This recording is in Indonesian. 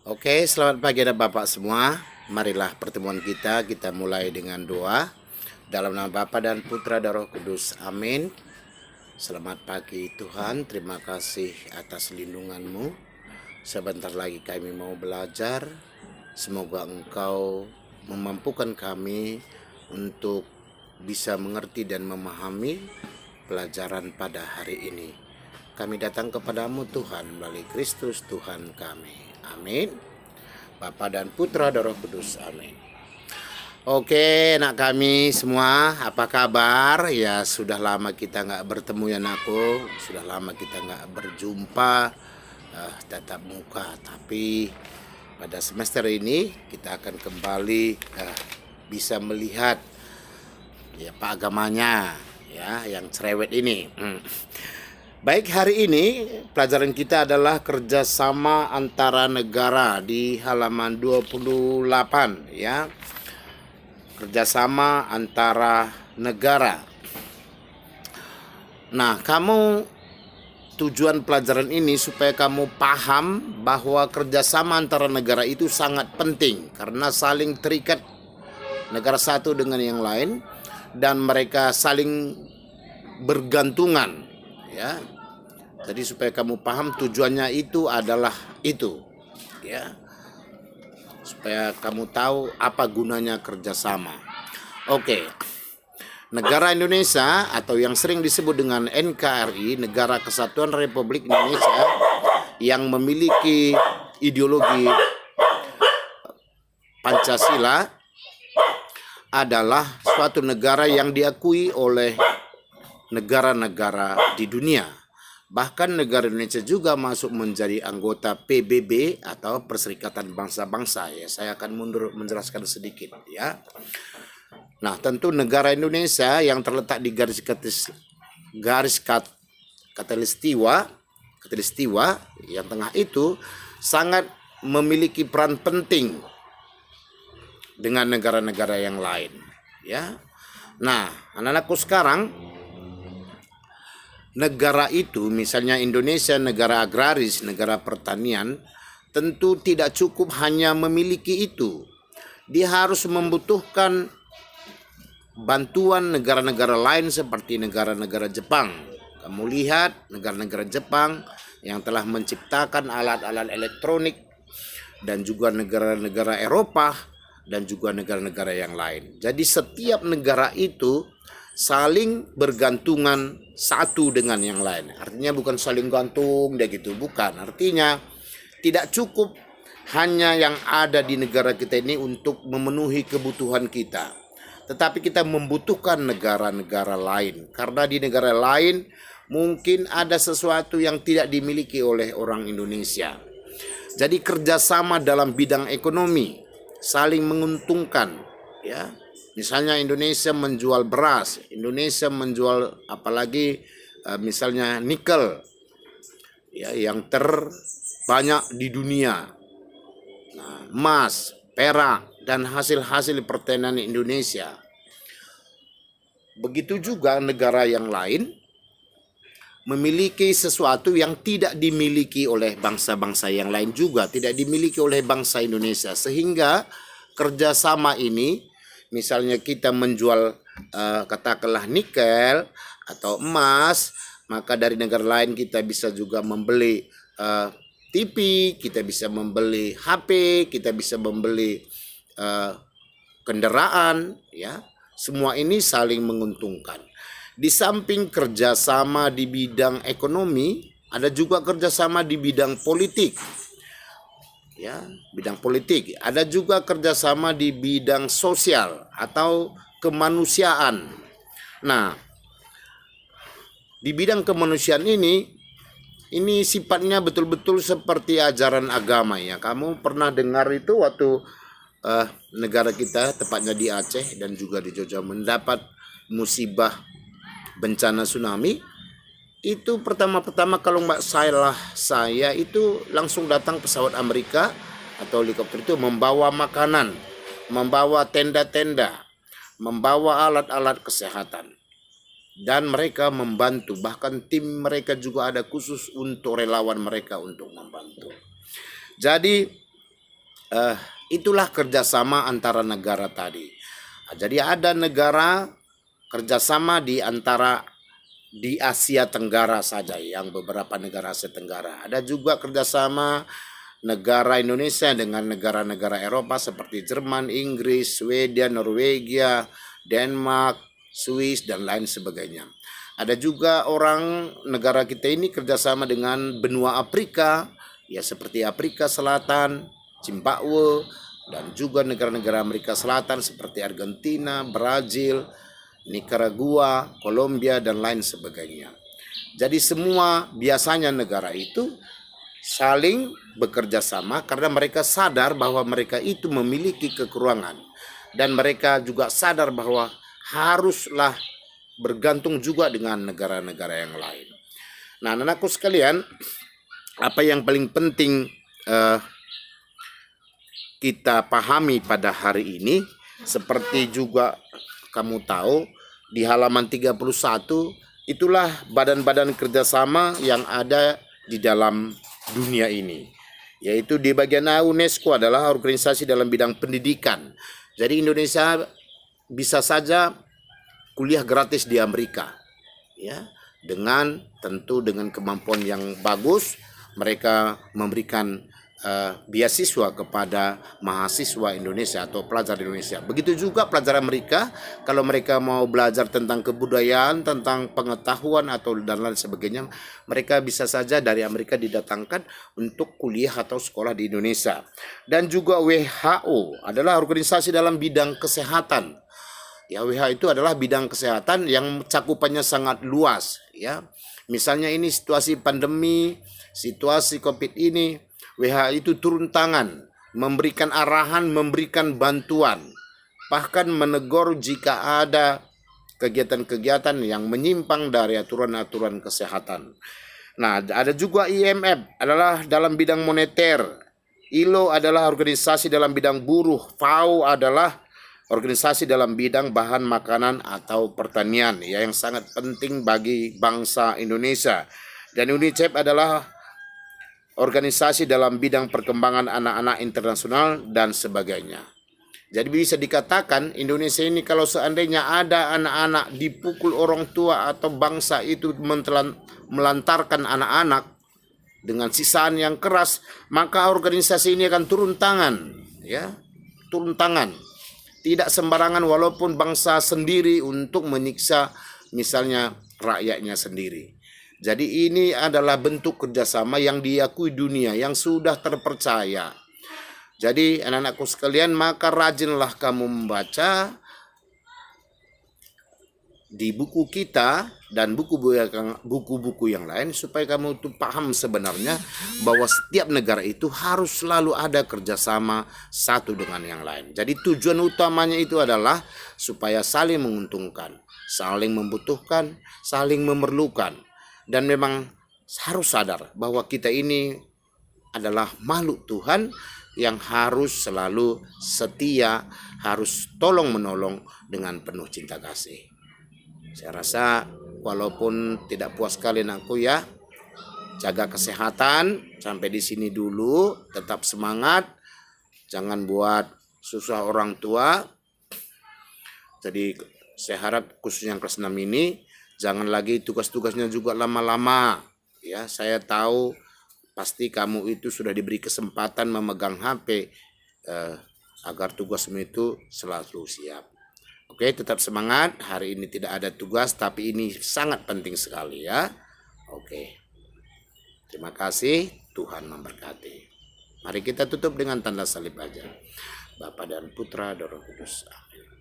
Oke, selamat pagi dan Bapak semua. Marilah pertemuan kita mulai dengan doa. Dalam nama Bapa dan Putra dan Roh Kudus. Amin. Selamat pagi Tuhan, terima kasih atas lindungan-Mu. Sebentar lagi kami mau belajar. Semoga Engkau memampukan kami untuk bisa mengerti dan memahami pelajaran pada hari ini. Kami datang kepadamu Tuhan melalui Kristus Tuhan kami. Amin. Bapa dan Putra dan Roh Kudus. Amin. Oke, anak kami semua, apa kabar? Ya, sudah lama kita nggak bertemu ya anakku. Sudah lama kita nggak berjumpa tatap muka. Tapi pada semester ini kita akan kembali bisa melihat ya Pak agamanya ya yang cerewet ini. Baik, hari ini pelajaran kita adalah kerjasama antara negara di halaman 28 ya. Kerjasama antara negara. Nah, tujuan pelajaran ini supaya kamu paham bahwa kerjasama antara negara itu sangat penting karena saling terikat negara satu dengan yang lain dan mereka saling bergantungan ya. Jadi supaya kamu paham tujuannya itu adalah itu ya. Supaya kamu tahu apa gunanya kerjasama. Oke. Negara Indonesia atau yang sering disebut dengan NKRI, Negara Kesatuan Republik Indonesia, yang memiliki ideologi Pancasila adalah suatu negara yang diakui oleh negara-negara di dunia. Bahkan negara Indonesia juga masuk menjadi anggota PBB atau Perserikatan Bangsa-Bangsa ya. Saya akan menjelaskan sedikit ya. Nah, tentu negara Indonesia yang terletak di garis Katulistiwa yang tengah itu sangat memiliki peran penting dengan negara-negara yang lain ya. Nah, anak-anakku sekarang negara itu, misalnya Indonesia negara agraris, negara pertanian, tentu tidak cukup hanya memiliki itu. Dia harus membutuhkan bantuan negara-negara lain seperti negara-negara Jepang. Kamu lihat negara-negara Jepang yang telah menciptakan alat-alat elektronik dan juga negara-negara Eropa dan juga negara-negara yang lain. Jadi setiap negara itu saling bergantungan satu dengan yang lain. Artinya bukan saling gantung dia gitu, bukan. Artinya tidak cukup hanya yang ada di negara kita ini untuk memenuhi kebutuhan kita. Tetapi kita membutuhkan negara-negara lain. Karena di negara lain mungkin ada sesuatu yang tidak dimiliki oleh orang Indonesia. Jadi kerjasama dalam bidang ekonomi saling menguntungkan ya. Misalnya Indonesia menjual beras, Indonesia menjual apalagi misalnya nikel ya yang terbanyak di dunia. Nah, emas, perak dan hasil-hasil pertanian Indonesia. Begitu juga negara yang lain memiliki sesuatu yang tidak dimiliki oleh bangsa-bangsa yang lain juga, tidak dimiliki oleh bangsa Indonesia, sehingga kerjasama ini misalnya kita menjual katakanlah nikel atau emas, maka dari negara lain kita bisa juga membeli TV, kita bisa membeli HP, kita bisa membeli kendaraan, ya. Semua ini saling menguntungkan. Di samping kerjasama di bidang ekonomi, ada juga kerjasama di bidang politik. Ya, bidang politik. Ada juga kerjasama di bidang sosial atau kemanusiaan. Nah, di bidang kemanusiaan ini sifatnya betul-betul seperti ajaran agama ya. Kamu pernah dengar itu waktu negara kita, tepatnya di Aceh dan juga di Jogja, mendapat musibah bencana tsunami. Itu pertama-tama kalau nggak salah saya itu langsung datang pesawat Amerika atau helikopter itu membawa makanan, membawa tenda-tenda, membawa alat-alat kesehatan. Dan mereka membantu, bahkan tim mereka juga ada khusus untuk relawan mereka untuk membantu. Jadi itulah kerjasama antara negara tadi. Jadi ada negara kerjasama di Asia Tenggara saja, yang beberapa negara Asia Tenggara. Ada juga kerjasama negara Indonesia dengan negara-negara Eropa seperti Jerman, Inggris, Swedia, Norwegia, Denmark, Swiss, dan lain sebagainya. Ada juga orang negara kita ini kerjasama dengan benua Afrika, ya seperti Afrika Selatan, Zimbabwe, dan juga negara-negara Amerika Selatan seperti Argentina, Brazil, Nicaragua, Kolombia, dan lain sebagainya. Jadi semua biasanya negara itu saling bekerja sama karena mereka sadar bahwa mereka itu memiliki kekurangan, dan mereka juga sadar bahwa haruslah bergantung juga dengan negara-negara yang lain. Nah, anak-anakku sekalian, apa yang paling penting kita pahami pada hari ini, seperti juga kamu tahu di halaman 31, itulah badan-badan kerjasama yang ada di dalam dunia ini, yaitu di bagian A, UNESCO adalah organisasi dalam bidang pendidikan. Jadi Indonesia bisa saja kuliah gratis di Amerika, ya, dengan tentu dengan kemampuan yang bagus. Mereka memberikan beasiswa kepada mahasiswa Indonesia atau pelajar Indonesia. Begitu juga pelajar Amerika, kalau mereka mau belajar tentang kebudayaan, tentang pengetahuan atau dan lain sebagainya, mereka bisa saja dari Amerika didatangkan untuk kuliah atau sekolah di Indonesia. Dan juga WHO adalah organisasi dalam bidang kesehatan. Ya, WHO itu adalah bidang kesehatan yang cakupannya sangat luas, ya. Misalnya ini situasi pandemi, situasi Covid ini, WHO itu turun tangan, memberikan arahan, memberikan bantuan, bahkan menegur jika ada kegiatan-kegiatan yang menyimpang dari aturan-aturan kesehatan. Nah, ada juga IMF adalah dalam bidang moneter, ILO adalah organisasi dalam bidang buruh, FAO adalah organisasi dalam bidang bahan makanan atau pertanian, ya, yang sangat penting bagi bangsa Indonesia. Dan UNICEF adalah organisasi dalam bidang perkembangan anak-anak internasional dan sebagainya. Jadi bisa dikatakan Indonesia ini kalau seandainya ada anak-anak dipukul orang tua atau bangsa itu melantarkan anak-anak dengan sisaan yang keras, maka organisasi ini akan turun tangan, ya, turun tangan. Tidak sembarangan walaupun bangsa sendiri untuk menyiksa misalnya rakyatnya sendiri. Jadi ini adalah bentuk kerjasama yang diakui dunia, yang sudah terpercaya. Jadi anak-anakku sekalian, maka rajinlah kamu membaca di buku kita dan buku-buku yang lain, supaya kamu itu paham sebenarnya bahwa setiap negara itu harus selalu ada kerjasama satu dengan yang lain. Jadi tujuan utamanya itu adalah supaya saling menguntungkan, saling membutuhkan, saling memerlukan. Dan memang harus sadar bahwa kita ini adalah makhluk Tuhan yang harus selalu setia, harus tolong-menolong dengan penuh cinta kasih. Saya rasa walaupun tidak puas kalian aku, ya, jaga kesehatan, sampai di sini dulu, tetap semangat, jangan buat susah orang tua. Jadi saya harap khususnya yang kelas 6 ini jangan lagi tugas-tugasnya juga lama-lama, ya. Saya tahu pasti kamu itu sudah diberi kesempatan memegang HP agar tugasmu itu selalu siap. Oke, tetap semangat. Hari ini tidak ada tugas, tapi ini sangat penting sekali, ya. Oke. Terima kasih, Tuhan memberkati. Mari kita tutup dengan tanda salib aja. Bapa dan Putra dan Roh Kudus. Amin.